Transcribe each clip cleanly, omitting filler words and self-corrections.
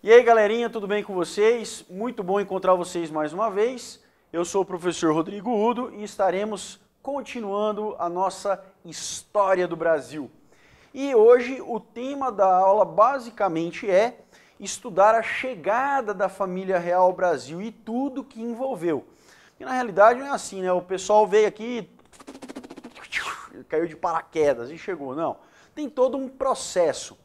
E aí, galerinha, tudo bem com vocês? Muito bom encontrar vocês mais uma vez. Eu sou o professor Rodrigo Udo e estaremos continuando a nossa história do Brasil. E hoje o tema da aula basicamente é estudar a chegada da família real ao Brasil e tudo que envolveu. E na realidade não é assim, né? O pessoal veio aqui, caiu de paraquedas e chegou. Não, tem todo um processo.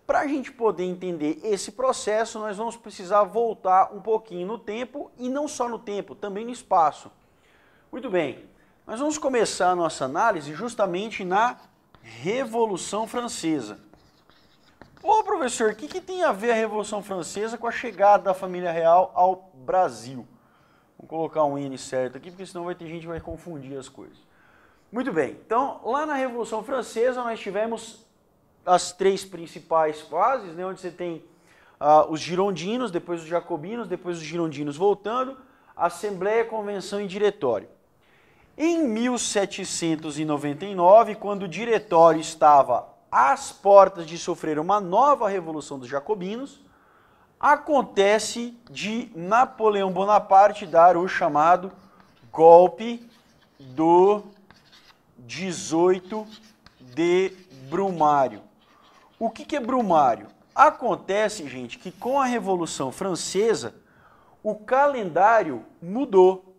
Para a gente poder entender esse processo, nós vamos precisar voltar um pouquinho no tempo, e não só no tempo, também no espaço. Muito bem, nós vamos começar a nossa análise justamente na Revolução Francesa. Ô professor, o que tem a ver a Revolução Francesa com a chegada da família real ao Brasil? Vamos colocar um N certo aqui, porque senão vai ter gente que vai confundir as coisas. Muito bem, então lá na Revolução Francesa nós tivemos as três principais fases, né, onde você tem os girondinos, depois os jacobinos, depois os girondinos voltando, Assembleia, Convenção e Diretório. Em 1799, quando o Diretório estava às portas de sofrer uma nova Revolução dos Jacobinos, acontece de Napoleão Bonaparte dar o chamado golpe do 18 de Brumário. O que é Brumário? Acontece, gente, que com a Revolução Francesa, o calendário mudou.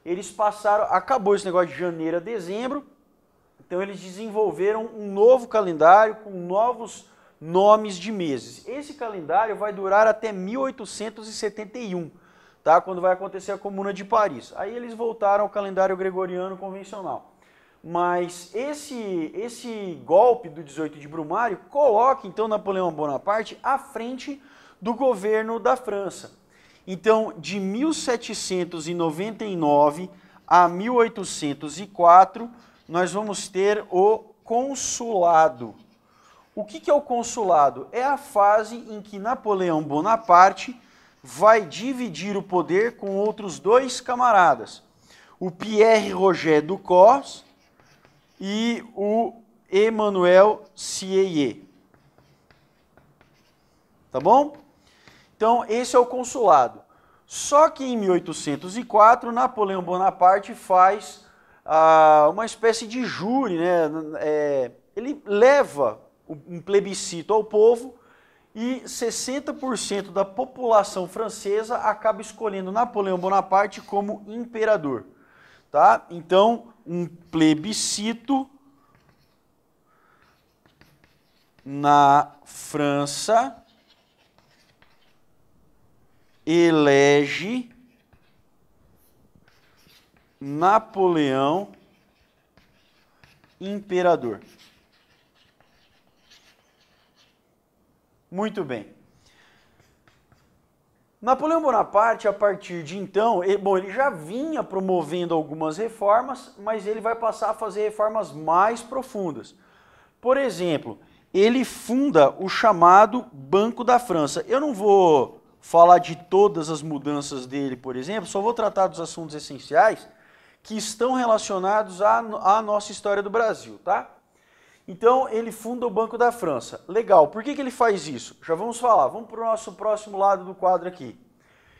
Eles passaram, acabou esse negócio de janeiro a dezembro, então eles desenvolveram um novo calendário com novos nomes de meses. Esse calendário vai durar até 1871, tá? Quando vai acontecer a Comuna de Paris. Aí eles voltaram ao calendário gregoriano convencional. Mas esse golpe do 18 de Brumário coloca então Napoleão Bonaparte à frente do governo da França. Então, de 1799 a 1804, nós vamos ter o consulado. O que é o consulado? É a fase em que Napoleão Bonaparte vai dividir o poder com outros dois camaradas, o Pierre Roger Ducos e o Emmanuel Sieyès. Tá bom? Então, esse é o consulado. Só que em 1804, Napoleão Bonaparte faz uma espécie de júri, né? Ele leva um plebiscito ao povo e 60% da população francesa acaba escolhendo Napoleão Bonaparte como imperador. Tá? Então, um plebiscito na França elege Napoleão imperador. Muito bem. Napoleão Bonaparte, a partir de então, ele já vinha promovendo algumas reformas, mas ele vai passar a fazer reformas mais profundas. Por exemplo, ele funda o chamado Banco da França. Eu não vou falar de todas as mudanças dele, por exemplo, só vou tratar dos assuntos essenciais que estão relacionados à nossa história do Brasil, tá? Então, ele funda o Banco da França. Legal, por que ele faz isso? Já vamos falar, vamos para o nosso próximo lado do quadro aqui.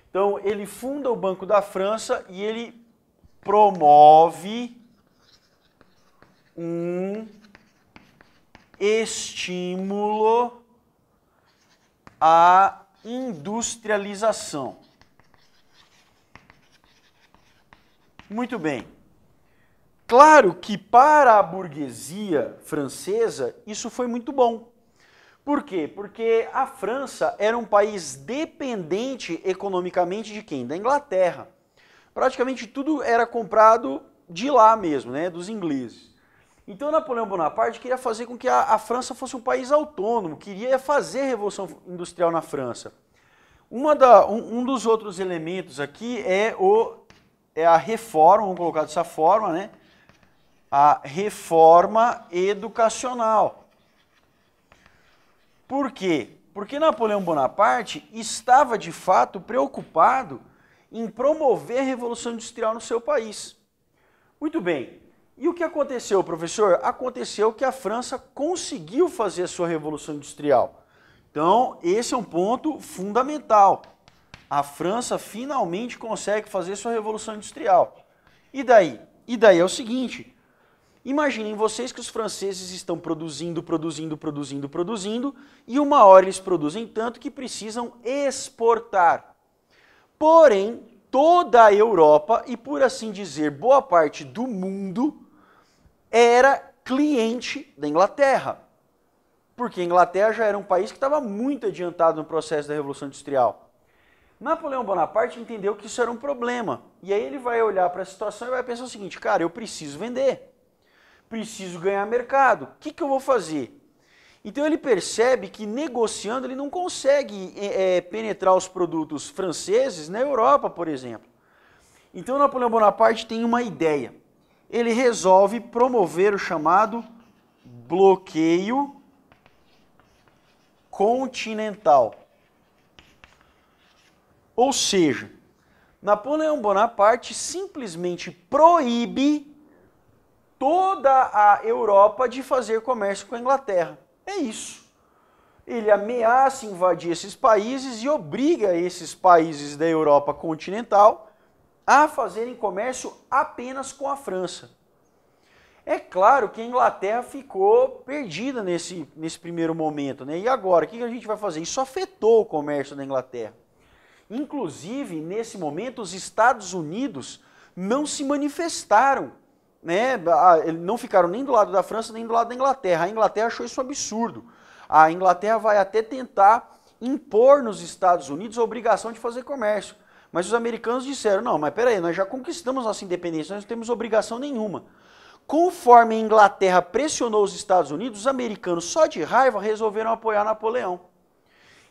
Então, ele funda o Banco da França e ele promove um estímulo à industrialização. Muito bem. Claro que para a burguesia francesa isso foi muito bom. Por quê? Porque a França era um país dependente economicamente de quem? Da Inglaterra. Praticamente tudo era comprado de lá mesmo, né? Dos ingleses. Então Napoleão Bonaparte queria fazer com que a França fosse um país autônomo, queria fazer revolução industrial na França. Um dos outros elementos aqui é a reforma, vamos colocar dessa forma, né? A reforma educacional. Por quê? Porque Napoleão Bonaparte estava de fato preocupado em promover a Revolução Industrial no seu país. Muito bem. E o que aconteceu, professor? Aconteceu que a França conseguiu fazer a sua Revolução Industrial. Então, esse é um ponto fundamental. A França finalmente consegue fazer sua Revolução Industrial. E daí? E daí é o seguinte, imaginem vocês que os franceses estão produzindo, e uma hora eles produzem tanto que precisam exportar. Porém, toda a Europa, e por assim dizer, boa parte do mundo, era cliente da Inglaterra. Porque a Inglaterra já era um país que estava muito adiantado no processo da Revolução Industrial. Napoleão Bonaparte entendeu que isso era um problema. E aí ele vai olhar para a situação e vai pensar o seguinte, cara, eu preciso vender, preciso ganhar mercado, o que eu vou fazer? Então ele percebe que negociando ele não consegue penetrar os produtos franceses na Europa, por exemplo. Então Napoleão Bonaparte tem uma ideia. Ele resolve promover o chamado bloqueio continental. Ou seja, Napoleão Bonaparte simplesmente proíbe toda a Europa de fazer comércio com a Inglaterra. É isso. Ele ameaça invadir esses países e obriga esses países da Europa continental a fazerem comércio apenas com a França. É claro que a Inglaterra ficou perdida nesse primeiro momento, né? E agora, o que a gente vai fazer? Isso afetou o comércio da Inglaterra. Inclusive, nesse momento, os Estados Unidos não se manifestaram, né? Não ficaram nem do lado da França, nem do lado da Inglaterra. A Inglaterra achou isso um absurdo. A Inglaterra vai até tentar impor nos Estados Unidos a obrigação de fazer comércio. Mas os americanos disseram, não, mas peraí, nós já conquistamos nossa independência, nós não temos obrigação nenhuma. Conforme a Inglaterra pressionou os Estados Unidos, os americanos, só de raiva, resolveram apoiar Napoleão.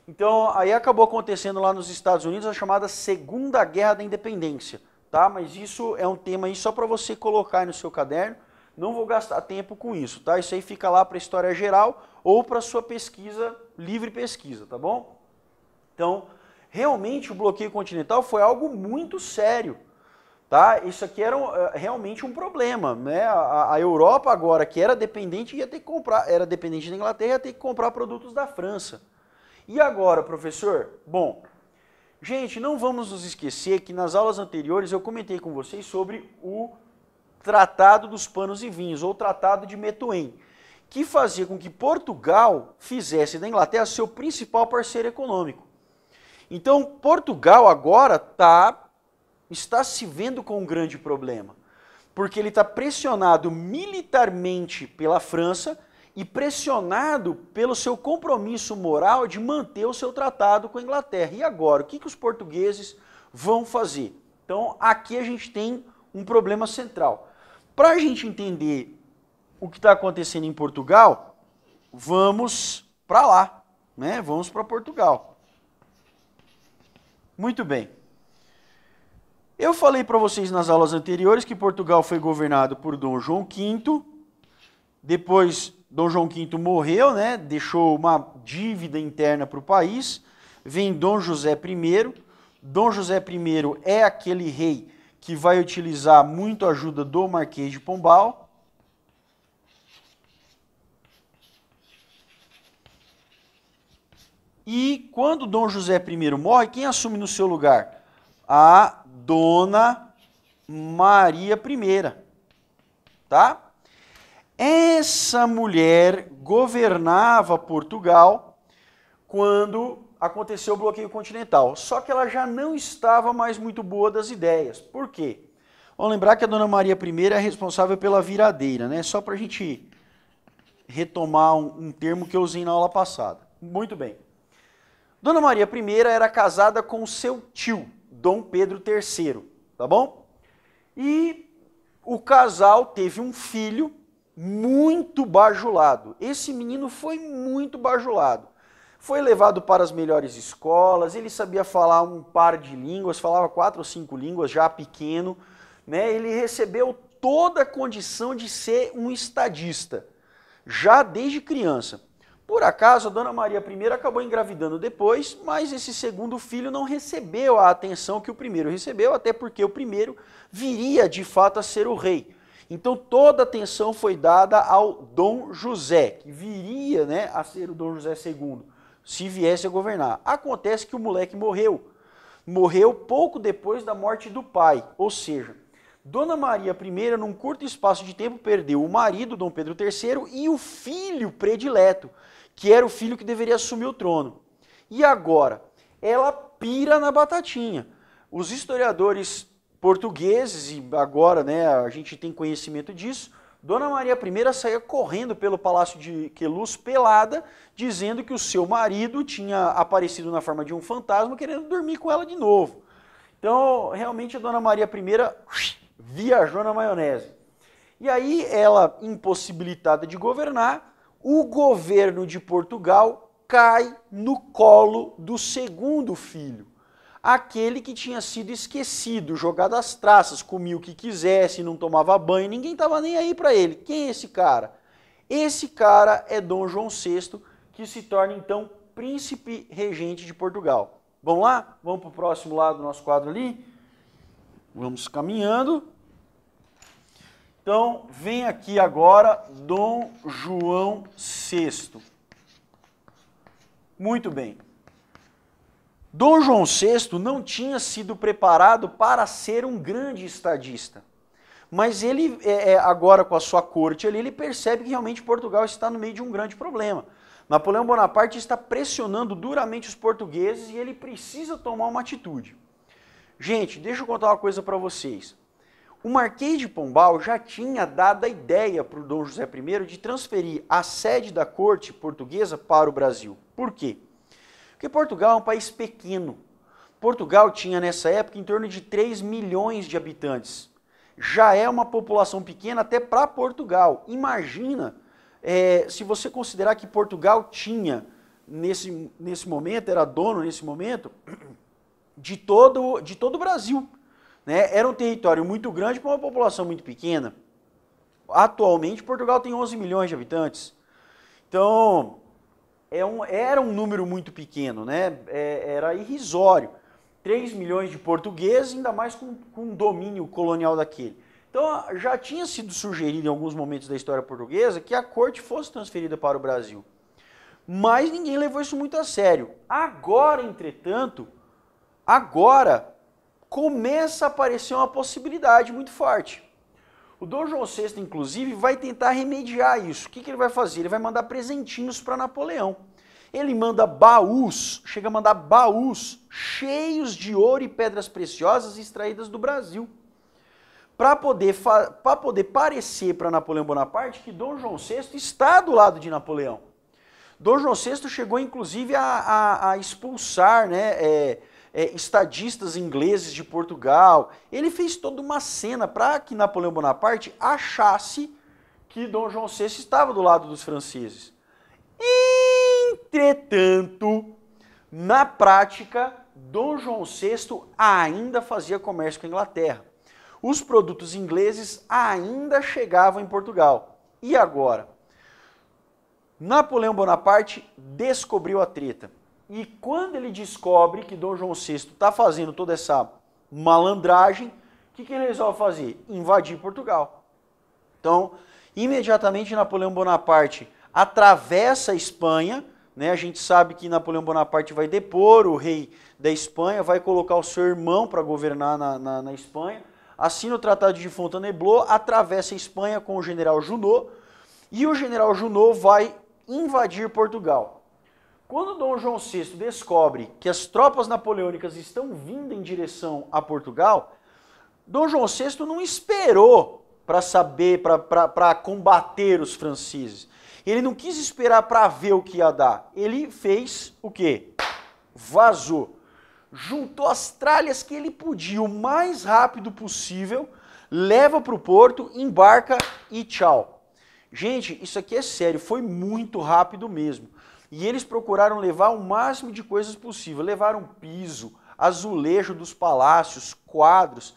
Então, aí acabou acontecendo lá nos Estados Unidos a chamada Segunda Guerra da Independência, tá? Mas isso é um tema aí só para você colocar aí no seu caderno, não vou gastar tempo com isso, tá? Isso aí fica lá para a história geral ou para a sua pesquisa, livre pesquisa, tá bom? Então, realmente o bloqueio continental foi algo muito sério, tá? Isso aqui era realmente um problema, né? A Europa agora, que era dependente, ia ter que comprar, era dependente da Inglaterra, ia ter que comprar produtos da França. E agora, professor? Bom, gente, não vamos nos esquecer que nas aulas anteriores eu comentei com vocês sobre o Tratado dos Panos e Vinhos, ou Tratado de Methuen, que fazia com que Portugal fizesse da Inglaterra seu principal parceiro econômico. Então, Portugal agora está se vendo com um grande problema, porque ele está pressionado militarmente pela França e pressionado pelo seu compromisso moral de manter o seu tratado com a Inglaterra. E agora, o que os portugueses vão fazer? Então, aqui a gente tem um problema central. Para a gente entender o que está acontecendo em Portugal, vamos para lá, né? Vamos para Portugal. Muito bem. Eu falei para vocês nas aulas anteriores que Portugal foi governado por Dom João V, depois Dom João V morreu, né? Deixou uma dívida interna para o país, vem Dom José I. Dom José I é aquele rei que vai utilizar muito a ajuda do Marquês de Pombal. E quando Dom José I morre, quem assume no seu lugar? A Dona Maria I, tá? Essa mulher governava Portugal quando aconteceu o bloqueio continental. Só que ela já não estava mais muito boa das ideias. Por quê? Vamos lembrar que a Dona Maria I é responsável pela viradeira, né? Só para a gente retomar um termo que eu usei na aula passada. Muito bem. Dona Maria I era casada com seu tio, Dom Pedro III, tá bom? E o casal teve um filho muito bajulado. Esse menino foi muito bajulado. Foi levado para as melhores escolas, ele sabia falar um par de línguas, falava 4 ou 5 línguas já pequeno, né? Ele recebeu toda a condição de ser um estadista, já desde criança. Por acaso, a Dona Maria I acabou engravidando depois, mas esse segundo filho não recebeu a atenção que o primeiro recebeu, até porque o primeiro viria de fato a ser o rei. Então toda a atenção foi dada ao Dom José, que viria, né, a ser o Dom José II, se viesse a governar. Acontece que o moleque morreu. Morreu pouco depois da morte do pai, ou seja, Dona Maria I, num curto espaço de tempo, perdeu o marido, Dom Pedro III, e o filho predileto, que era o filho que deveria assumir o trono. E agora? Ela pira na batatinha. Os historiadores portugueses, e agora, né, a gente tem conhecimento disso, Dona Maria I saía correndo pelo Palácio de Queluz pelada, dizendo que o seu marido tinha aparecido na forma de um fantasma, querendo dormir com ela de novo. Então, realmente, a Dona Maria I viajou na maionese. E aí, ela, impossibilitada de governar, o governo de Portugal cai no colo do segundo filho. Aquele que tinha sido esquecido, jogado às traças, comia o que quisesse, não tomava banho, ninguém estava nem aí para ele. Quem é esse cara? Esse cara é Dom João VI, que se torna então príncipe regente de Portugal. Vamos lá? Vamos para o próximo lado do nosso quadro ali? Vamos caminhando. Então, vem aqui agora Dom João VI. Muito bem. Dom João VI não tinha sido preparado para ser um grande estadista. Mas ele, agora com a sua corte ali, ele percebe que realmente Portugal está no meio de um grande problema. Napoleão Bonaparte está pressionando duramente os portugueses e ele precisa tomar uma atitude. Gente, deixa eu contar uma coisa para vocês. O Marquês de Pombal já tinha dado a ideia para o Dom José I de transferir a sede da corte portuguesa para o Brasil. Por quê? Porque Portugal é um país pequeno. Portugal tinha nessa época em torno de 3 milhões de habitantes. Já é uma população pequena até para Portugal. Imagina se você considerar que Portugal tinha, nesse momento, era dono nesse momento, de todo o Brasil. Né? Era um território muito grande para uma população muito pequena. Atualmente, Portugal tem 11 milhões de habitantes. Então, era um número muito pequeno, né? Era irrisório. 3 milhões de portugueses, ainda mais com um domínio colonial daquele. Então, já tinha sido sugerido em alguns momentos da história portuguesa que a corte fosse transferida para o Brasil. Mas ninguém levou isso muito a sério. Agora, entretanto, começa a aparecer uma possibilidade muito forte. O Dom João VI, inclusive, vai tentar remediar isso. O que ele vai fazer? Ele vai mandar presentinhos para Napoleão. Ele manda baús, chega a mandar baús cheios de ouro e pedras preciosas extraídas do Brasil. Para poder parecer para Napoleão Bonaparte que Dom João VI está do lado de Napoleão. Dom João VI chegou, inclusive, a expulsar, né, estadistas ingleses de Portugal. Ele fez toda uma cena para que Napoleão Bonaparte achasse que Dom João VI estava do lado dos franceses. Entretanto, na prática, Dom João VI ainda fazia comércio com a Inglaterra. Os produtos ingleses ainda chegavam em Portugal. E agora? Napoleão Bonaparte descobriu a treta. E quando ele descobre que Dom João VI está fazendo toda essa malandragem, o que ele resolve fazer? Invadir Portugal. Então, imediatamente Napoleão Bonaparte atravessa a Espanha, né? A gente sabe que Napoleão Bonaparte vai depor o rei da Espanha, vai colocar o seu irmão para governar na Espanha, assina o Tratado de Fontainebleau, atravessa a Espanha com o general Junot, e o general Junot vai invadir Portugal. Quando Dom João VI descobre que as tropas napoleônicas estão vindo em direção a Portugal, Dom João VI não esperou para combater os franceses. Ele não quis esperar para ver o que ia dar. Ele fez o quê? Vazou. Juntou as tralhas que ele podia o mais rápido possível, leva para o porto, embarca e tchau. Gente, isso aqui é sério, foi muito rápido mesmo. E eles procuraram levar o máximo de coisas possível. Levaram piso, azulejo dos palácios, quadros,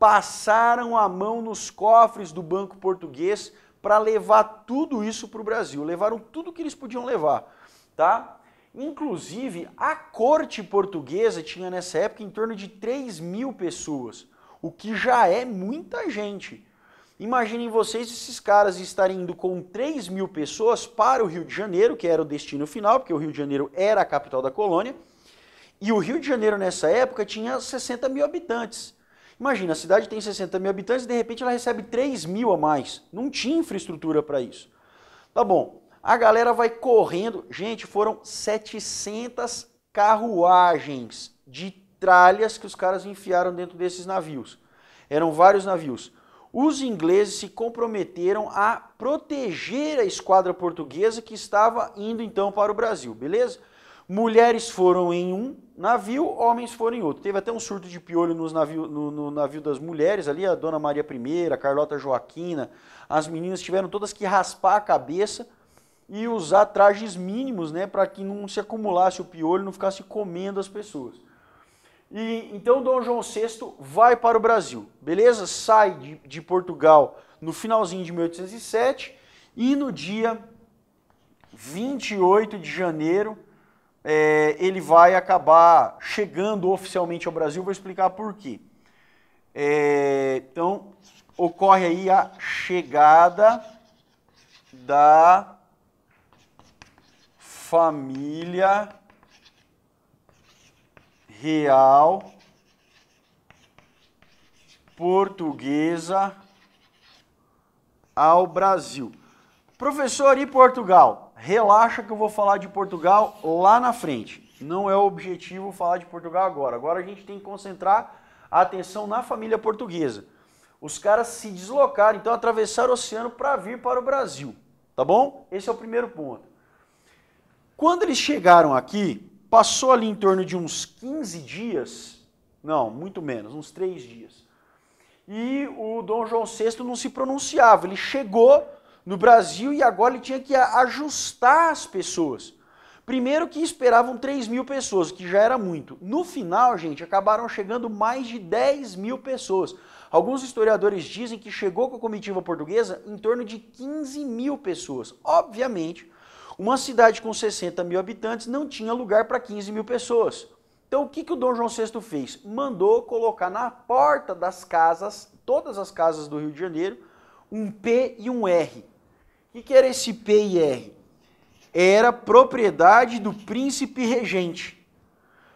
passaram a mão nos cofres do Banco Português para levar tudo isso para o Brasil. Levaram tudo que eles podiam levar, tá? Inclusive, a corte portuguesa tinha nessa época em torno de 3.000 pessoas, o que já é muita gente. Imaginem vocês esses caras estarem indo com 3.000 pessoas para o Rio de Janeiro, que era o destino final, porque o Rio de Janeiro era a capital da colônia, e o Rio de Janeiro nessa época tinha 60.000 habitantes. Imagina, a cidade tem 60.000 habitantes e de repente ela recebe 3.000 a mais. Não tinha infraestrutura para isso. Tá bom, a galera vai correndo. Gente, foram 700 carruagens de tralhas que os caras enfiaram dentro desses navios. Eram vários navios. Os ingleses se comprometeram a proteger a esquadra portuguesa que estava indo então para o Brasil, beleza? Mulheres foram em um navio, homens foram em outro. Teve até um surto de piolho no navio das mulheres ali, a Dona Maria I, a Carlota Joaquina, as meninas tiveram todas que raspar a cabeça e usar trajes mínimos, né, para que não se acumulasse o piolho, não ficasse comendo as pessoas. E então Dom João VI vai para o Brasil, beleza? Sai de Portugal no finalzinho de 1807 e no dia 28 de janeiro ele vai acabar chegando oficialmente ao Brasil. Vou explicar por quê. Então, ocorre aí a chegada da família real portuguesa ao Brasil. Professor, e Portugal? Relaxa que eu vou falar de Portugal lá na frente. Não é o objetivo falar de Portugal agora. Agora a gente tem que concentrar a atenção na família portuguesa. Os caras se deslocaram, então atravessaram o oceano para vir para o Brasil. Tá bom? Esse é o primeiro ponto. Quando eles chegaram aqui, passou ali em torno de uns 15 dias, não, muito menos, uns 3 dias. E o Dom João VI não se pronunciava, ele chegou no Brasil e agora ele tinha que ajustar as pessoas. Primeiro que esperavam 3.000 pessoas, que já era muito. No final, gente, acabaram chegando mais de 10.000 pessoas. Alguns historiadores dizem que chegou com a comitiva portuguesa em torno de 15.000 pessoas. Obviamente, uma cidade com 60.000 habitantes não tinha lugar para 15.000 pessoas. Então o que o Dom João VI fez? Mandou colocar na porta das casas, todas as casas do Rio de Janeiro, um P e um R. O que era esse P e R? Era propriedade do príncipe regente.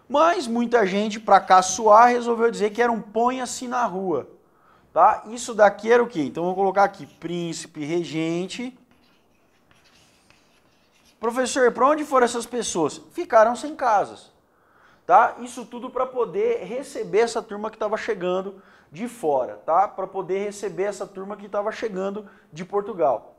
Mas muita gente, para caçoar, resolveu dizer que era um põe-se na rua. Tá? Isso daqui era o quê? Então vou colocar aqui, príncipe regente. Professor, para onde foram essas pessoas? Ficaram sem casas. Tá? Isso tudo para poder receber essa turma que estava chegando de fora, tá? Para poder receber essa turma que estava chegando de Portugal.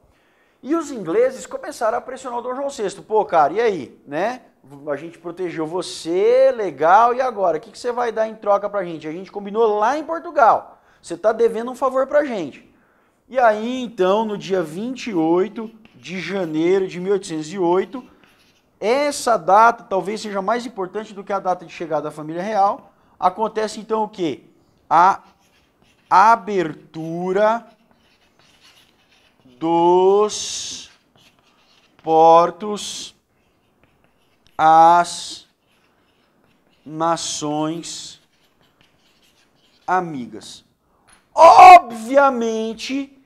E os ingleses começaram a pressionar o Dom João VI. Pô, cara, e aí? Né? A gente protegeu você, legal, e agora? O que você vai dar em troca pra gente? A gente combinou lá em Portugal. Você está devendo um favor pra gente. E aí, então, no dia 28 de janeiro de 1808, essa data talvez seja mais importante do que a data de chegada da família real. Acontece então o quê? A abertura dos portos às nações amigas. Obviamente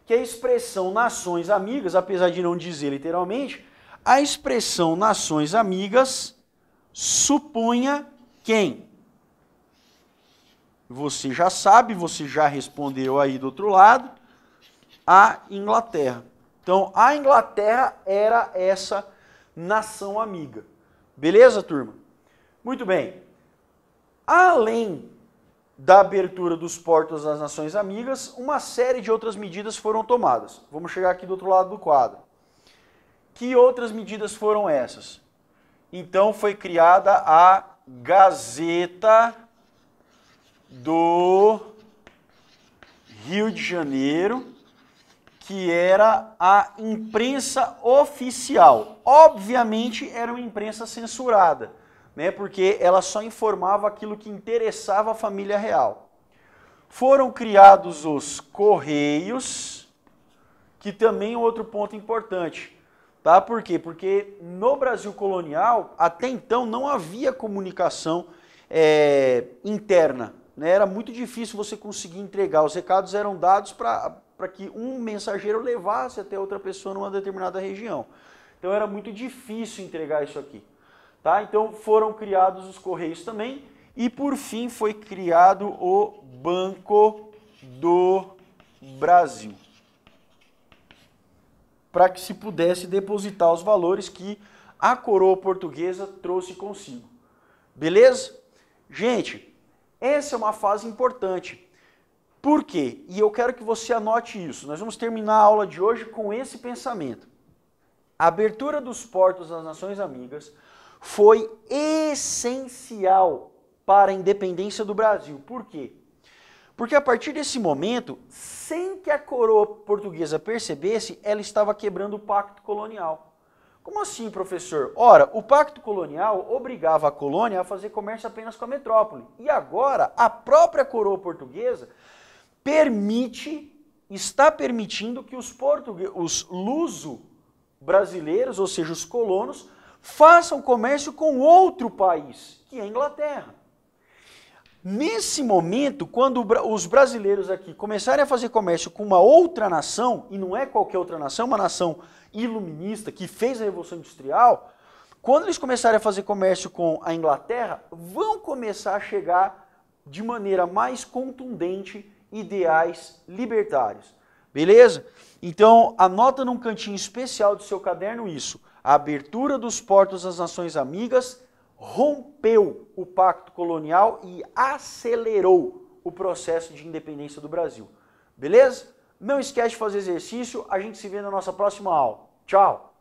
que a expressão nações amigas, apesar de não dizer literalmente, a expressão nações amigas supunha quem? Você já sabe, você já respondeu aí do outro lado, a Inglaterra. Então, a Inglaterra era essa nação amiga. Beleza, turma? Muito bem. Além da abertura dos portos às nações amigas, uma série de outras medidas foram tomadas. Vamos chegar aqui do outro lado do quadro. Que outras medidas foram essas? Então, foi criada a Gazeta do Rio de Janeiro, que era a imprensa oficial. Obviamente era uma imprensa censurada, né, porque ela só informava aquilo que interessava a família real. Foram criados os Correios, que também é outro ponto importante. Tá? Por quê? Porque no Brasil colonial, até então, não havia comunicação interna. Né? Era muito difícil você conseguir entregar. Os recados eram dados para que um mensageiro levasse até outra pessoa numa determinada região. Então era muito difícil entregar isso aqui. Tá? Então foram criados os Correios também e por fim foi criado o Banco do Brasil, para que se pudesse depositar os valores que a coroa portuguesa trouxe consigo. Beleza? Gente, essa é uma fase importante. Por quê? E eu quero que você anote isso. Nós vamos terminar a aula de hoje com esse pensamento. A abertura dos portos das Nações Amigas foi essencial para a independência do Brasil. Por quê? Porque a partir desse momento, sem que a coroa portuguesa percebesse, ela estava quebrando o pacto colonial. Como assim, professor? Ora, o pacto colonial obrigava a colônia a fazer comércio apenas com a metrópole. E agora, a própria coroa portuguesa está permitindo que os luso-brasileiros, ou seja, os colonos, façam comércio com outro país, que é a Inglaterra. Nesse momento, quando os brasileiros aqui começarem a fazer comércio com uma outra nação, e não é qualquer outra nação, uma nação iluminista que fez a Revolução Industrial, quando eles começarem a fazer comércio com a Inglaterra, vão começar a chegar de maneira mais contundente ideais libertários. Beleza? Então, anota num cantinho especial do seu caderno isso. A abertura dos portos às Nações Amigas rompeu o pacto colonial e acelerou o processo de independência do Brasil. Beleza? Não esquece de fazer exercício, a gente se vê na nossa próxima aula. Tchau!